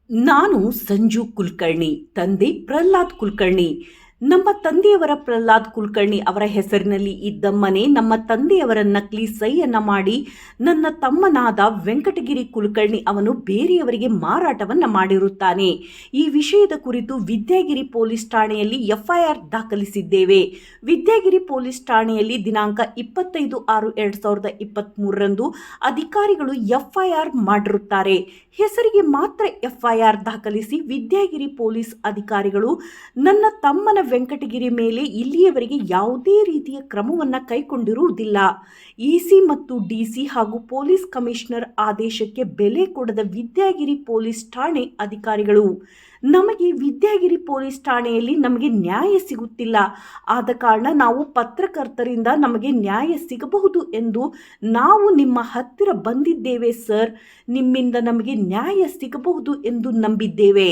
ನಾನು ಸಂಜು ಕುಲಕರ್ಣಿ, ತಂದೆ ಪ್ರಹ್ಲಾದ್ ಕುಲಕರ್ಣಿ. ನಮ್ಮ ತಂದೆಯವರ ಪ್ರಹ್ಲಾದ್ ಕುಲಕರ್ಣಿ ಅವರ ಹೆಸರಿನಲ್ಲಿ ಇದ್ದ ಮನೆ ನಮ್ಮ ತಂದೆಯವರ ನಕಲಿ ಸಹಿಯನ್ನ ಮಾಡಿ ನನ್ನ ತಮ್ಮನಾದ ವೆಂಕಟಗಿರಿ ಕುಲಕರ್ಣಿ ಅವನು ಬೇರೆಯವರಿಗೆ ಮಾರಾಟವನ್ನ ಮಾಡಿರುತ್ತಾನೆ. ಈ ವಿಷಯದ ಕುರಿತು ವಿದ್ಯಾಗಿರಿ ಪೊಲೀಸ್ ಠಾಣೆಯಲ್ಲಿ FIR ದಾಖಲಿಸಿದ್ದೇವೆ. ವಿದ್ಯಾಗಿರಿ ಪೊಲೀಸ್ ಠಾಣೆಯಲ್ಲಿ ದಿನಾಂಕ 25/6/2023ರಂದು ಅಧಿಕಾರಿಗಳು FIR ಮಾಡಿರುತ್ತಾರೆ. ಹೆಸರಿಗೆ ಮಾತ್ರ FIR ದಾಖಲಿಸಿ ವಿದ್ಯಾಗಿರಿ ಪೊಲೀಸ್ ಅಧಿಕಾರಿಗಳು ನನ್ನ ತಮ್ಮನ ವೆಂಕಟಗಿರಿ ಮೇಲೆ ಇಲ್ಲಿಯವರೆಗೆ ಯಾವುದೇ ರೀತಿಯ ಕ್ರಮವನ್ನು ಕೈಗೊಂಡಿರುವುದಿಲ್ಲ. EC ಮತ್ತು DC ಹಾಗೂ ಪೊಲೀಸ್ ಕಮಿಷನರ್ ಆದೇಶಕ್ಕೆ ಬೆಲೆ ಕೊಡದ ವಿದ್ಯಾಗಿರಿ ಪೊಲೀಸ್ ಠಾಣೆ ಅಧಿಕಾರಿಗಳು ನಮಗೆ ವಿದ್ಯಾಗಿರಿ ಪೊಲೀಸ್ ಠಾಣೆಯಲ್ಲಿ ನಮಗೆ ನ್ಯಾಯ ಸಿಗುತ್ತಿಲ್ಲ, ಆದ ಕಾರಣ ನಾವು ಪತ್ರಕರ್ತರಿಂದ ನಮಗೆ ನ್ಯಾಯ ಸಿಗಬಹುದು ಎಂದು ನಾವು ನಿಮ್ಮ ಹತ್ತಿರ ಬಂದಿದ್ದೇವೆ ಸರ್, ನಿಮ್ಮಿಂದ ನಮಗೆ ನ್ಯಾಯ ಸಿಗಬಹುದು ಎಂದು ನಂಬಿದ್ದೇವೆ.